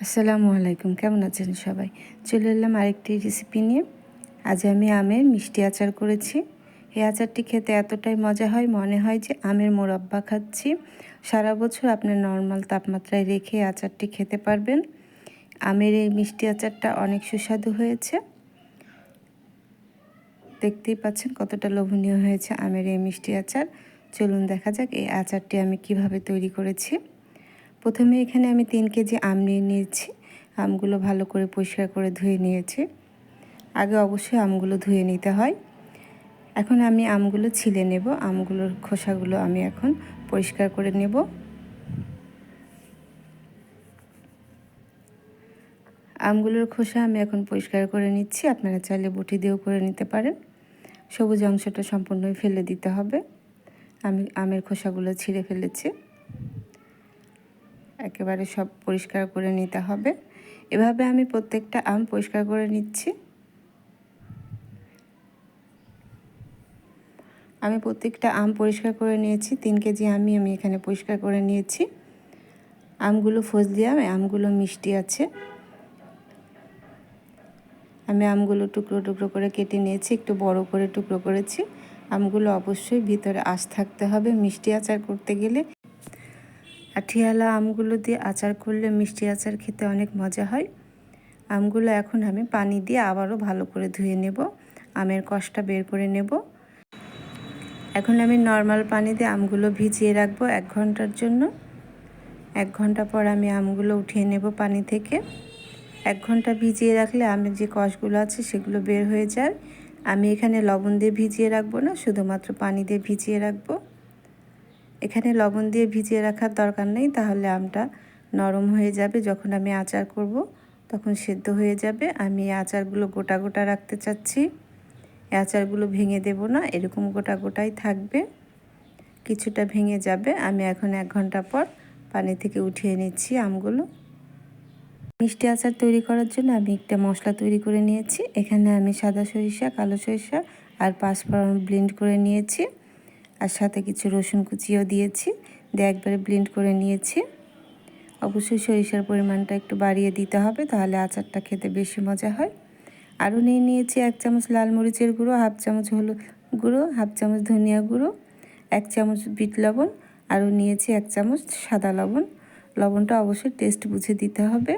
আসসালামু আলাইকুম, কেমন আছেন সবাই? চলে এলাম আরেকটি রেসিপি নিয়ে। আজ আমি আমের মিষ্টি আচার করেছি। এই আচারটি খেতে এতটাই মজা হয়, মনে হয় যে আমের মোরব্বা খাচ্ছি। সারা বছর আপনার নর্মাল তাপমাত্রায় রেখে আচারটি খেতে পারবেন। আমের এই মিষ্টি আচারটা অনেক সুস্বাদু হয়েছে। দেখতেই পাচ্ছেন কতটা লোভনীয় হয়েছে আমের এই মিষ্টি আচার। চলুন দেখা যাক এই আচারটি আমি কিভাবে তৈরি করেছি। প্রথমে এখানে আমি 3 কেজি আম নিয়ে নিয়েছি। আমগুলো ভালো করে পরিষ্কার করে ধুয়ে নিয়েছি। আগে অবশ্যই আমগুলো ধুয়ে নিতে হয়। এখন আমি আমগুলো ছিলে নেব। আমগুলোর খোসাগুলো আমি এখন পরিষ্কার করে নেব। আমগুলোর খোসা আমি এখন পরিষ্কার করে নিচ্ছি। আপনারা চাইলে বটি দিয়েও করে নিতে পারেন। সবুজ অংশটা সম্পূর্ণই ফেলে দিতে হবে। আমি আমের খোসাগুলো ছিঁড়ে ফেলেছি। একেবারে সব পরিষ্কার করে নিতে হবে। এভাবে আমি প্রত্যেকটা আম পরিষ্কার করে নিচ্ছি। আমি প্রত্যেকটা আম পরিষ্কার করে নিয়েছি। 3 কেজি আমি এখানে পরিষ্কার করে নিয়েছি। আমগুলো ফজলি আম, আমগুলো মিষ্টি আছে। আমি আমগুলো টুকরো টুকরো করে কেটে নিয়েছি, একটু বড় করে টুকরো করেছি। আমগুলো অবশ্যই ভিতরে আঁশ থাকতে হবে মিষ্টি আচার করতে গেলে। আঠিয়ালা আমগুলো দিয়ে আচার করলে মিষ্টি আচার খেতে অনেক মজা হয়। আমগুলো এখন আমি পানি দিয়ে আবারও ভালো করে ধুয়ে নেব, আমের কষটা বের করে নেব। এখন আমি নর্মাল পানি দিয়ে আমগুলো ভিজিয়ে রাখবো 1 ঘন্টার জন্য। 1 ঘন্টা পর আমি আমগুলো উঠিয়ে নেব পানি থেকে। 1 ঘন্টা ভিজিয়ে রাখলে আমের যে কষগুলো আছে সেগুলো বের হয়ে যায়। আমি এখানে লবণ দিয়ে ভিজিয়ে রাখবো না, শুধুমাত্র পানি দিয়ে ভিজিয়ে রাখবো। এখানে লবণ দিয়ে ভিজিয়ে রাখার দরকার নেই, তাহলে আমটা নরম হয়ে যাবে। যখন আমি আচার করব তখন সেদ্ধ হয়ে যাবে। আমি এই আচারগুলো গোটা গোটা রাখতে চাচ্ছি। এই আচারগুলো ভেঙে দেব না, এরকম গোটা গোটাই থাকবে, কিছুটা ভেঙে যাবে। আমি এখন 1 ঘন্টা পর পানি থেকে উঠিয়ে নিচ্ছি আমগুলো। মিষ্টি আচার তৈরি করার জন্য আমি একটা মশলা তৈরি করে নিয়েছি। এখানে আমি সাদা সরিষা, কালো সরিষা আর পাঁচফোড়ন ব্লেন্ড করে নিয়েছি, আর সাথে কিছু রসুন কুচিও দিয়েছি, দিয়ে একবারে ব্লেন্ড করে নিয়েছি। অবশ্যই সরিষার পরিমাণটা একটু বাড়িয়ে দিতে হবে, তাহলে আচারটা খেতে বেশি মজা হয়। আরও নিয়েছি 1 চামচ লাল মরিচের গুঁড়ো, 1/2 চামচ হলুদ গুঁড়ো, 1/2 চামচ ধনিয়া গুঁড়ো, 1 চামচ বিট লবণ, আরও নিয়েছি 1 চামচ সাদা লবণ। লবণটা অবশ্যই টেস্ট বুঝে দিতে হবে।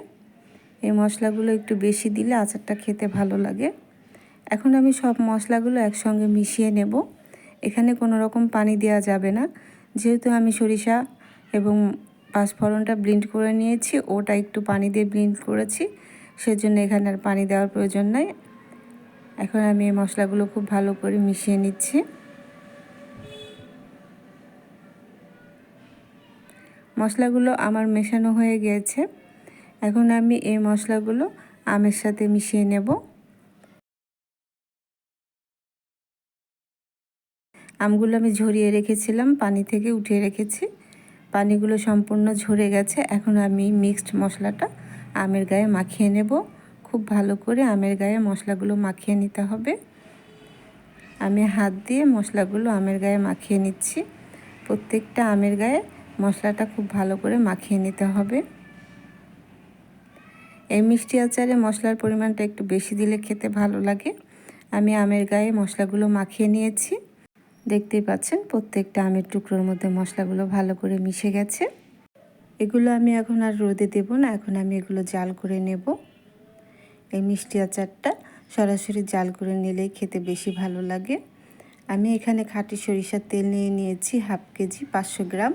এই মশলাগুলো একটু বেশি দিলে আচারটা খেতে ভালো লাগে। এখন আমি সব মশলাগুলো একসঙ্গে মিশিয়ে নেব। এখানে কোনো রকম পানি দেওয়া যাবে না, যেহেতু আমি সরিষা এবং পাঁচফোড়নটা ব্লেন্ড করে নিয়েছি, ওটা একটু পানি দিয়ে ব্লেন্ড করেছি, সেজন্য এখানে আর পানি দেওয়ার প্রয়োজন নাই। এখন আমি এই মশলাগুলো খুব ভালো করে মিশিয়ে নিচ্ছি। মশলাগুলো আমার মেশানো হয়ে গিয়েছে। এখন আমি এই মশলাগুলো আমের সাথে মিশিয়ে নেব। আমগুলো আমি ঝরিয়ে রেখেছিলাম, পানি থেকে উঠিয়ে রেখেছি, পানিগুলো সম্পূর্ণ ঝরে গেছে। এখন আমি মিক্সড মশলাটা আমের গায়ে মাখিয়ে নেব। খুব ভালো করে আমের গায়ে মশলাগুলো মাখিয়ে নিতে হবে। আমি হাত দিয়ে মশলাগুলো আমের গায়ে মাখিয়ে নিচ্ছি। প্রত্যেকটা আমের গায়ে মশলাটা খুব ভালো করে মাখিয়ে নিতে হবে। এই মিষ্টি আচারে মশলার পরিমাণটা একটু বেশি দিলে খেতে ভালো লাগে। আমি আমের গায়ে মশলাগুলো মাখিয়ে নিয়েছি। দেখতেই পাচ্ছেন প্রত্যেকটা আমের টুকরোর মধ্যে মশলাগুলো ভালো করে মিশে গেছে। এগুলো আমি এখন আর রোদে দেব না, এখন আমি এগুলো জাল করে নেব। এই মিষ্টি আচারটা সরাসরি জাল করে নিলেই খেতে বেশি ভালো লাগে। আমি এখানে খাঁটি সরিষার তেল নিয়ে নিয়েছি 1/2 কেজি, 500 গ্রাম।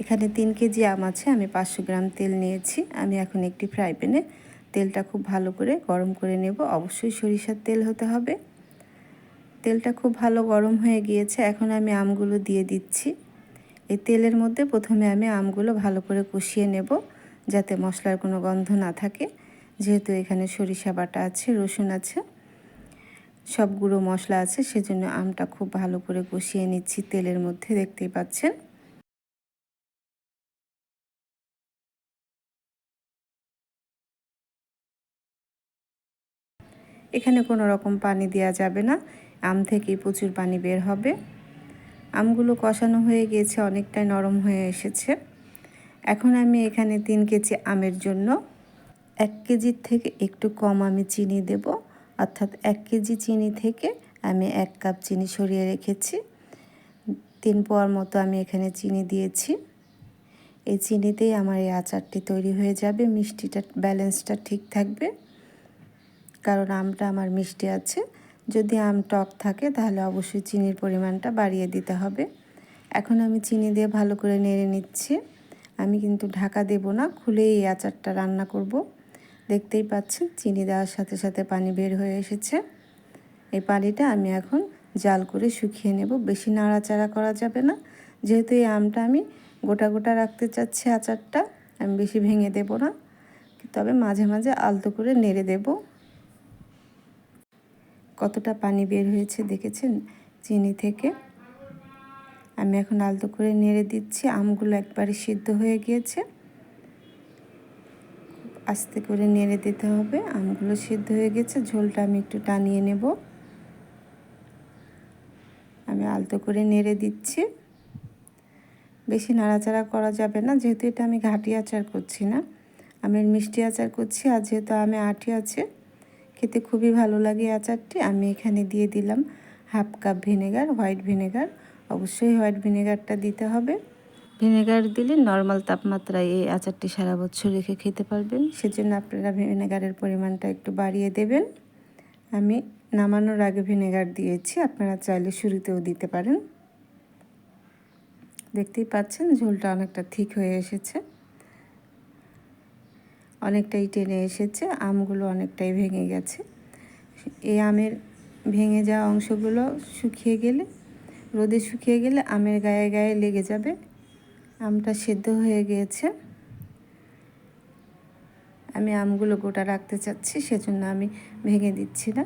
এখানে 3 কেজি আম আছে, আমি 500 গ্রাম তেল নিয়েছি। আমি এখন একটি ফ্রাই প্যানে তেলটা খুব ভালো করে গরম করে নেব। অবশ্যই সরিষার তেল হতে হবে। তেলটা খুব ভালো গরম হয়ে গিয়েছে, এখন আমি আমগুলো দিয়ে দিচ্ছি। এই তেলের মধ্যে প্রথমে আমি আমগুলো ভালো করে কষিয়ে নেব, যাতে মশলার কোনো গন্ধ না থাকে। যেহেতু এখানে সরিষা বাটা আছে, রসুন আছে, সব গুঁড়ো মশলা আছে, সেজন্য আমটা খুব ভালো করে কষিয়ে নিচ্ছি তেলের মধ্যে, দেখতেই পাচ্ছেন। এখানে কোনো রকম পানি দেওয়া যাবে না, আম থেকেই প্রচুর পানি বের হবে। আমগুলো কষানো হয়ে গিয়েছে, অনেকটাই নরম হয়ে এসেছে। এখন আমি এখানে 3 কেজি আমের জন্য 1 কেজির থেকে একটু কম আমি চিনি দেব, অর্থাৎ 1 কেজি চিনি থেকে আমি 1 কাপ চিনি সরিয়ে রেখেছি। 3 পোয়ার মতো আমি এখানে চিনি দিয়েছি। এই চিনিতেই আমার এই আচারটি তৈরি হয়ে যাবে। মিষ্টিটা ব্যালেন্সটা ঠিক থাকবে, কারণ আমটা আমার মিষ্টি আছে। যদি আম টক থাকে তাহলে অবশ্যই চিনির পরিমাণটা বাড়িয়ে দিতে হবে। এখন আমি চিনি দিয়ে ভালো করে নেড়ে নিচ্ছি। আমি কিন্তু ঢাকা দেব না, খুলেই এই আচারটা রান্না করব। দেখতেই পাচ্ছেন চিনি দেওয়ার সাথে সাথে পানি বের হয়ে এসেছে। এই পানিটা আমি এখন জাল করে শুকিয়ে নেব। বেশি নাড়াচাড়া করা যাবে না, যেহেতু এই আমটা আমি গোটা গোটা রাখতে চাচ্ছি। আচারটা আমি বেশি ভেঙে দেব না, তবে মাঝে মাঝে আলতো করে নেড়ে দেব। কতটা পানি বের হয়েছে দেখেছেন চিনি থেকে। আমি এখন আলতো করে নেড়ে দিচ্ছি। আমগুলো একবারে সিদ্ধ হয়ে গিয়েছে, আস্তে করে নেড়ে দিতে হবে। আমগুলো সিদ্ধ হয়ে গেছে, ঝোলটা আমি একটু টানিয়ে নেব। আমি আলতো করে নেড়ে দিচ্ছি। বেশি নাড়াচাড়া করা যাবে না, যেহেতু এটা আমি ঘাটি আচার করছি না, আমি মিষ্টি আচার করছি। আর যেহেতু আমি আটি আছে, খেতে খুবই ভালো লাগে আচারটি। আমি এখানে দিয়ে দিলাম 1/2 কাপ ভিনেগার, হোয়াইট ভিনেগার। অবশ্যই হোয়াইট ভিনেগারটা দিতে হবে। ভিনেগার দিলে নর্মাল তাপমাত্রায় এই আচারটি সারা বছর রেখে খেতে পারবেন, সেজন্য আপনারা ভিনেগারের পরিমাণটা একটু বাড়িয়ে দেবেন। আমি নামানোর আগে ভিনেগার দিয়েছি, আপনারা চাইলে শুরুতেও দিতে পারেন। দেখতেই পাচ্ছেন ঝোলটা অনেকটা ঠিক হয়ে এসেছে, অনেকটাই টেনে এসেছে। আমগুলো অনেকটাই ভেঙে গেছে। এই আমের ভেঙে যাওয়া অংশগুলো শুকিয়ে গেলে, রোদে শুকিয়ে গেলে আমের গায়ে গায়ে লেগে যাবে। আমটা সেদ্ধ হয়ে গিয়েছে। আমি আমগুলো গোটা রাখতে চাচ্ছি, সেজন্য আমি ভেঙে দিচ্ছি না।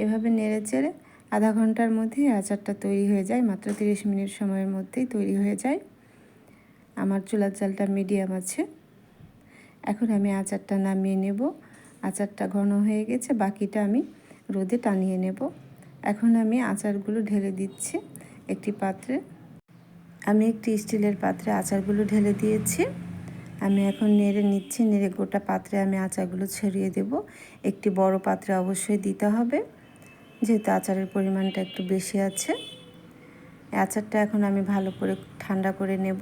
এভাবে নেড়ে চেড়ে আধা ঘন্টার মধ্যেই আচারটা তৈরি হয়ে যায়। মাত্র 30 মিনিট সময়ের মধ্যেই তৈরি হয়ে যায়। আমার চুলার জালটা মিডিয়াম আছে। এখন আমি আচারটা নামিয়ে নেব। আচারটা ঘন হয়ে গেছে, বাকিটা আমি রোদে টানিয়ে নেব। এখন আমি আচারগুলো ঢেলে দিচ্ছি একটি পাত্রে। আমি একটি স্টিলের পাত্রে আচারগুলো ঢেলে দিয়েছি। আমি এখন নেড়ে নিচ্ছি। নেড়ে গোটা পাত্রে আমি আচারগুলো ছড়িয়ে দেব। একটি বড় পাত্রে অবশ্যই দিতে হবে, যেহেতু আচারের পরিমাণটা একটু বেশি আছে। আচারটা এখন আমি ভালো করে ঠান্ডা করে নেব।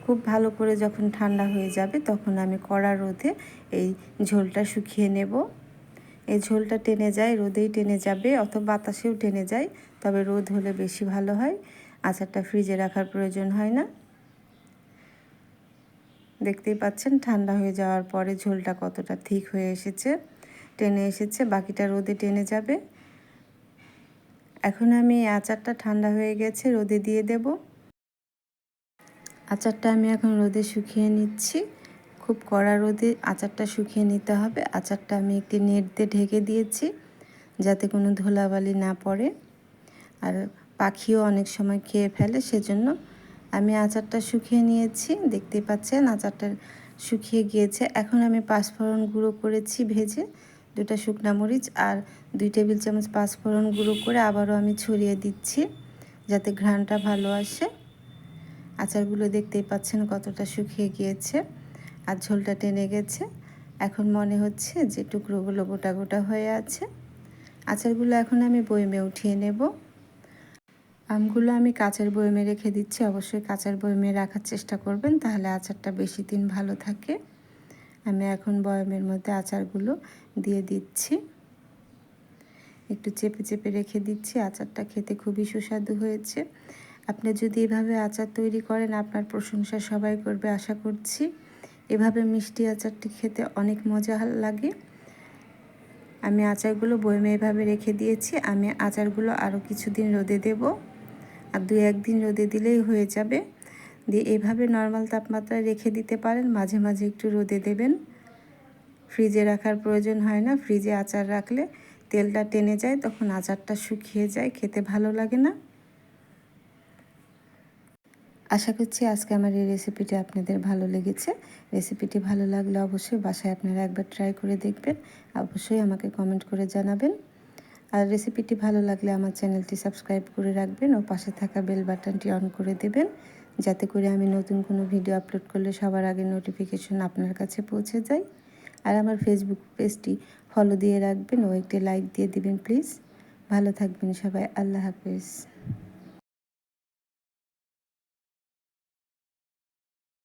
খুব ভালো করে যখন ঠান্ডা হয়ে যাবে, তখন আমি কড়া রোদে এই ঝোলটা শুকিয়ে নেব। এই ঝোলটা টেনে যায়, রোদেই টেনে যাবে, অথবা বাতাসেও টেনে যায়, তবে রোদ হলে বেশি ভালো হয়। আচারটা ফ্রিজে রাখার প্রয়োজন হয় না। দেখতেই পাচ্ছেন ঠান্ডা হয়ে যাওয়ার পরে ঝোলটা কতটা ঠিক হয়ে এসেছে, টেনে এসেছে। বাকিটা রোদে টেনে যাবে। এখন আমি এই আচারটা ঠান্ডা হয়ে গেছে, রোদে দিয়ে দেব। আচারটা আমি এখন রোদে শুকিয়ে নিচ্ছি। খুব কড়া রোদে আচারটা শুকিয়ে নিতে হবে। আচারটা আমি একটি নেট দিয়ে ঢেকে দিয়েছি, যাতে কোনো ধুলাবালি না পড়ে, আর পাখিও অনেক সময় খেয়ে ফেলে, সেজন্য আমি আচারটা শুকিয়ে নিয়েছি। দেখতেই পাচ্ছেন আচারটা শুকিয়ে গিয়েছে। এখন আমি 5 ফোড়ন গুঁড়ো করেছি ভেজে, 2টা শুকনা মরিচ আর 2 টেবিল চামচ 5 ফোড়ন গুঁড়ো করে আবারও আমি ছড়িয়ে দিচ্ছি, যাতে ঘ্রাণটা ভালো আসে। আচারগুলো দেখতেই পাচ্ছেন কতটা শুকিয়ে গিয়েছে আর ঝোলটা টেনে গেছে। এখন মনে হচ্ছে যে টুকরোগুলো গোটা গোটা হয়ে আছে। আচারগুলো এখন আমি বয়মে উঠিয়ে নেব। আমগুলো আমি কাঁচের বয়মে রেখে দিচ্ছি। অবশ্যই কাঁচের বয়মে রাখার চেষ্টা করবেন, তাহলে আচারটা বেশি দিন ভালো থাকে। আমি এখন বয়মের মধ্যে আচারগুলো দিয়ে দিচ্ছি, একটু চেপে চেপে রেখে দিচ্ছি। আচারটা খেতে খুবই সুস্বাদু হয়েছে। আপনি যদি এভাবে আচার তৈরি করেন, আপনার প্রশংসা সবাই করবে আশা করছি। এভাবে মিষ্টি আচারটি খেতে অনেক মজা লাগে। আমি আচারগুলো বয়মে এভাবে রেখে দিয়েছি। আমি আচারগুলো আরও কিছুদিন রোদে দেব, আর 2-1 দিন রোদে দিলেই হয়ে যাবে। দিয়ে এভাবে নর্মাল তাপমাত্রায় রেখে দিতে পারেন, মাঝে মাঝে একটু রোদে দেবেন। ফ্রিজে রাখার প্রয়োজন হয় না। ফ্রিজে আচার রাখলে তেলটা টেনে যায়, তখন আচারটা শুকিয়ে যায়, খেতে ভালো লাগে না। আশা করছি আজকে আমার এই রেসিপিটি আপনাদের ভালো লেগেছে। রেসিপিটি ভালো লাগলে অবশ্যই বাসায় আপনারা একবার ট্রাই করে দেখবেন। অবশ্যই আমাকে কমেন্ট করে জানাবেন। আর রেসিপিটি ভালো লাগলে আমার চ্যানেলটি সাবস্ক্রাইব করে রাখবেন ও পাশে থাকা বেল বাটনটি অন করে দেবেন, যাতে করে আমি নতুন কোনো ভিডিও আপলোড করলে সবার আগে নোটিফিকেশন আপনার কাছে পৌঁছে যায়। আর আমার ফেসবুক পেজটি ফলো দিয়ে রাখবেন ও একটি লাইক দিয়ে দিবেন প্লিজ। ভালো থাকবেন সবাই। আল্লাহ হাফেজ।